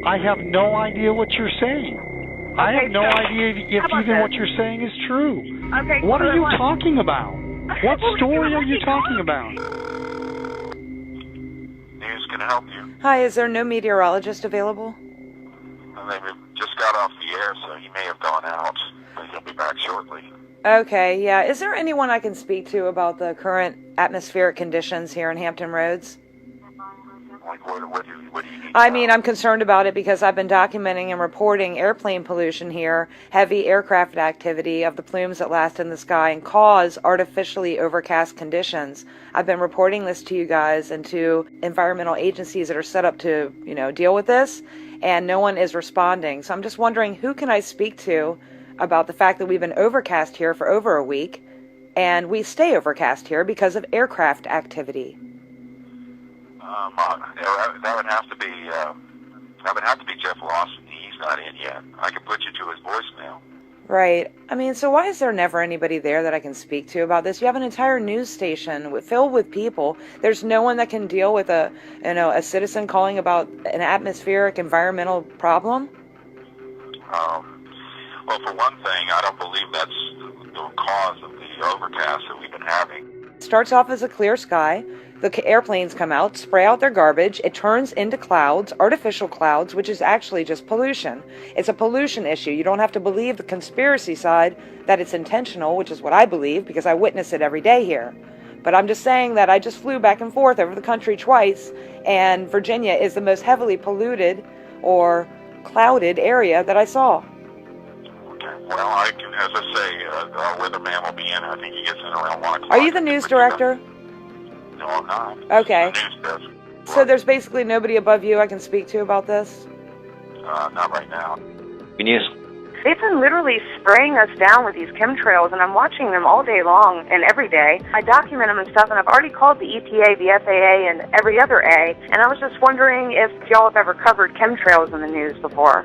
I have no idea what you're saying. I have no idea if even what you're saying is true. Okay. What are you talking about? What story are you talking about? News can help you. Hi, is there no meteorologist available? They just got off the air, so he may have gone out, but he'll be back shortly. Okay, yeah. Is there anyone I can speak to about the current atmospheric conditions here in Hampton Roads? Like, what do you need? I mean, I'm concerned about it because I've been documenting and reporting airplane pollution here, heavy aircraft activity of the plumes that last in the sky and cause artificially overcast conditions. I've been reporting this to you guys and to environmental agencies that are set up to, deal with this, and no one is responding. So I'm just wondering, who can I speak to about the fact that we've been overcast here for over a week, and we stay overcast here because of aircraft activity? That would have to be Jeff Lawson. He's not in yet. I can put you to his voicemail. Right. I mean, so why is there never anybody there that I can speak to about this? You have an entire news station filled with people. There's no one that can deal with a citizen calling about an atmospheric environmental problem? Well, for one thing, I don't believe that's the cause of the overcast that we've been having. It starts off as a clear sky. The airplanes come out, spray out their garbage. It turns into clouds, artificial clouds, which is actually just pollution. It's a pollution issue. You don't have to believe the conspiracy side that it's intentional, which is what I believe because I witness it every day here. But I'm just saying that I just flew back and forth over the country twice, and Virginia is the most heavily polluted or clouded area that I saw. Okay. Well, I can, as I say, our weatherman will be in. I think he gets in around 1 o'clock. Are you the news director? No, I'm not. Okay. The news desk. So there's basically nobody above you I can speak to about this? Not right now. News. They've been literally spraying us down with these chemtrails, and I'm watching them all day long and every day. I document them and stuff, and I've already called the EPA, the FAA, and every other A, and I was just wondering if y'all have ever covered chemtrails in the news before.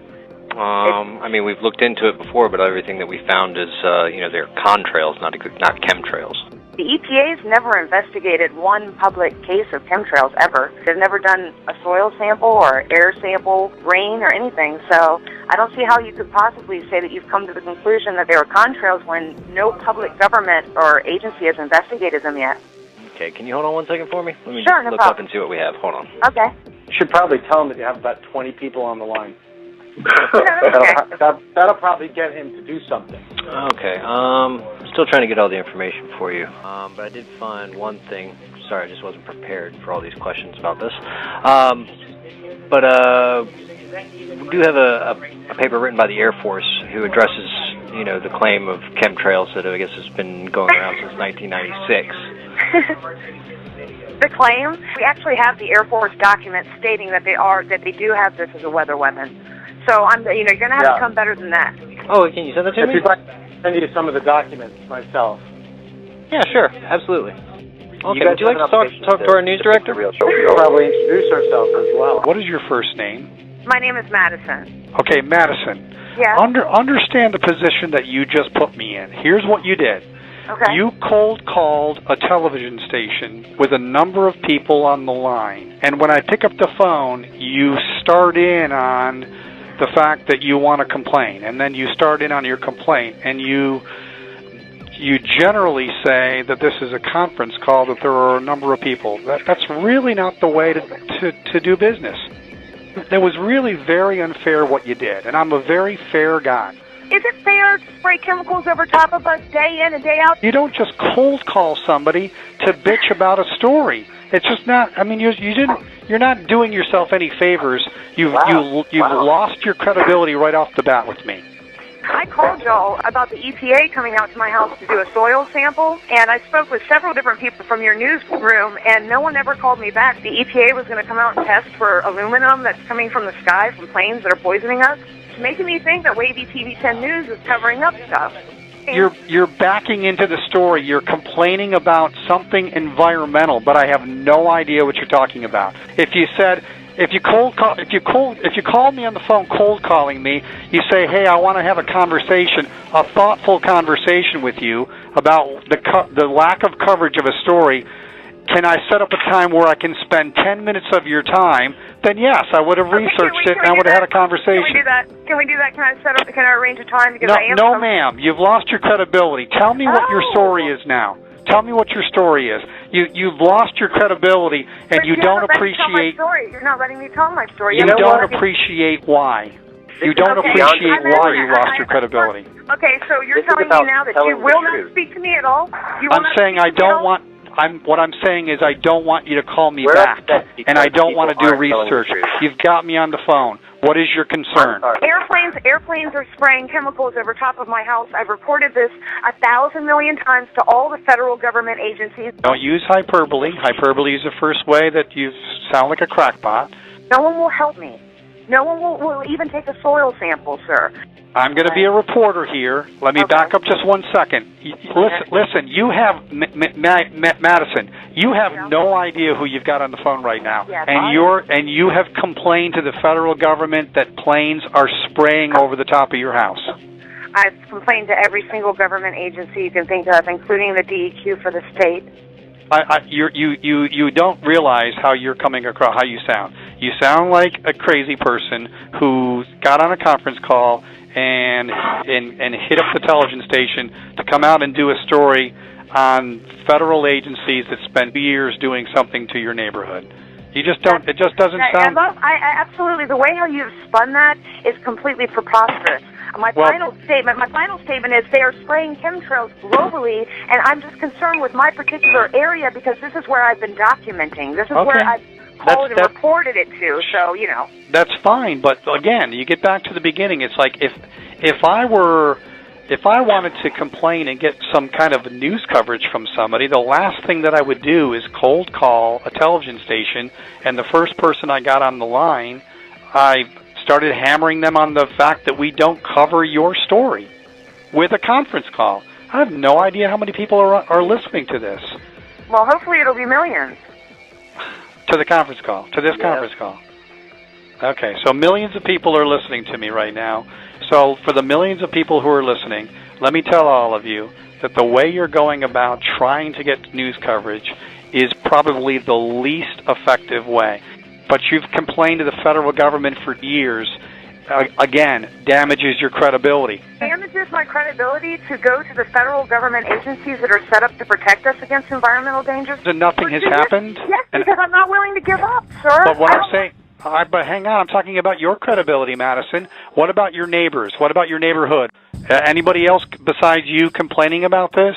I mean, we've looked into it before, but everything that we found is, they're contrails, not chemtrails. The EPA's never investigated one public case of chemtrails ever. They've never done a soil sample or air sample, rain, or anything. So I don't see how you could possibly say that you've come to the conclusion that they were contrails when no public government or agency has investigated them yet. Okay, can you hold on 1 second for me? Let me Sure, no look problem. up and see what we have. Hold on. Okay. You should probably tell him that you have about 20 people on the line. Okay. That'll probably get him to do something. Okay, still trying to get all the information for you. But I did find one thing. Sorry, I just wasn't prepared for all these questions about this. We do have a paper written by the Air Force who addresses, the claim of chemtrails that I guess has been going around since 1996. The claim? We actually have the Air Force document stating that they do have this as a weather weapon. So you're going to have to come better than that. Oh, can you send that to me? If you'd like, I'll send you some of the documents myself. Yeah, sure, absolutely. Okay, would you like to talk to our news director? We'll probably introduce ourselves as well. What is your first name? My name is Madison. Okay, Madison. Yeah. Understand the position that you just put me in. Here's what you did. Okay. You cold called a television station with a number of people on the line. And when I pick up the phone, you start in on the fact that you want to complain. And then you start in on your complaint. And you generally say that this is a conference call, that there are a number of people. That's really not the way to do business. It was really very unfair what you did. And I'm a very fair guy. Is it fair to spray chemicals over top of us day in and day out? You don't just cold call somebody to bitch about a story. It's just not. I mean, you're not doing yourself any favors. You've lost your credibility right off the bat with me. I called y'all about the EPA coming out to my house to do a soil sample, and I spoke with several different people from your newsroom, and no one ever called me back. The EPA was going to come out and test for aluminum that's coming from the sky from planes that are poisoning us. It's making me think that Wavy TV 10 News is covering up stuff. You're backing into the story. You're complaining about something environmental, but I have no idea what you're talking about. If you called me on the phone cold calling me, you say, "Hey, I want to have a conversation, a thoughtful conversation with you about the lack of coverage of a story." can I set up a time where I can spend 10 minutes of your time? Then yes, I would have researched it and I would have had a conversation. Can we do that? Can we do that? Can I set up? Can I arrange a time? Because No, I am. no, ma'am. You've lost your credibility. Tell me what your story is now. Tell me what your story is. You've lost your credibility, and But you don't appreciate. You're not letting me tell my story. You don't appreciate why. You don't appreciate why you lost your credibility. Okay, so you're This is telling me about now that telling you the will not truth. speak to me at all? You will I'm not saying speak I to me at don't all? want. What I'm saying is I don't want you to call me We're back, upset and I because don't want to people do aren't telling the research. truth. You've got me on the phone. What is your concern? Airplanes are spraying chemicals over top of my house. I've reported this 1,000 million times to all the federal government agencies. Don't use hyperbole. Hyperbole is the first way that you sound like a crackpot. No one will help me. No one will even take a soil sample, sir. I'm going to be a reporter here. Let me back up just 1 second. Listen. You have Madison. You have no idea who you've got on the phone right now, Yes, and you have complained to the federal government that planes are spraying over the top of your house. I've complained to every single government agency you can think of, including the DEQ for the state. You don't realize how you're coming across, how you sound. You sound like a crazy person who got on a conference call and hit up the television station to come out and do a story on federal agencies that spent years doing something to your neighborhood. You just don't. It just doesn't sound. I absolutely. The way how you've spun that is completely preposterous. My final statement is they are spraying chemtrails globally, and I'm just concerned with my particular area because this is where I've been documenting. This is where I've called and reported it to. So That's fine, but again, you get back to the beginning. It's like if I wanted to complain and get some kind of news coverage from somebody, the last thing that I would do is cold call a television station, and the first person I got on the line, I started hammering them on the fact that we don't cover your story with a conference call. I have no idea how many people are listening to this. Well, hopefully it'll be millions. To the conference call, to this conference call. Okay, so millions of people are listening to me right now. So for the millions of people who are listening, let me tell all of you that the way you're going about trying to get news coverage is probably the least effective way. But you've complained to the federal government for years. Again, damages your credibility. Damages my credibility to go to the federal government agencies that are set up to protect us against environmental dangers? And nothing has happened? Yes, because I'm not willing to give up, sir. But what I'm saying... but hang on, I'm talking about your credibility, Madison. What about your neighbors? What about your neighborhood? Anybody else besides you complaining about this?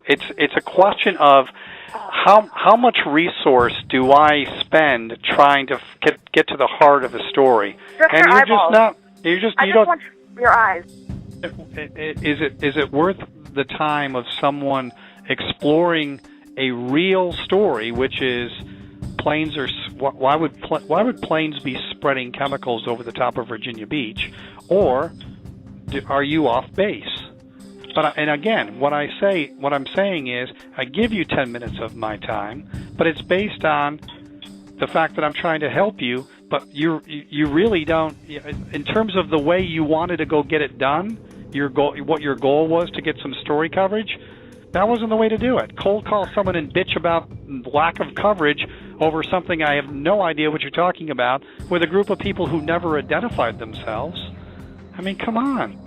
It's a question of how much resource do I spend trying to get to the heart of the story? Just and your you're eyeballs. just not. You just I you just don't. want your eyes. Is it worth the time of someone exploring a real story, which is planes are? Why would planes be spreading chemicals over the top of Virginia Beach, or are you off base? And again, what I'm saying is, I give you 10 minutes of my time, but it's based on the fact that I'm trying to help you. But you really don't. In terms of the way you wanted to go get it done, what your goal was to get some story coverage, that wasn't the way to do it. Cold call someone and bitch about lack of coverage over something I have no idea what you're talking about with a group of people who never identified themselves. I mean, come on.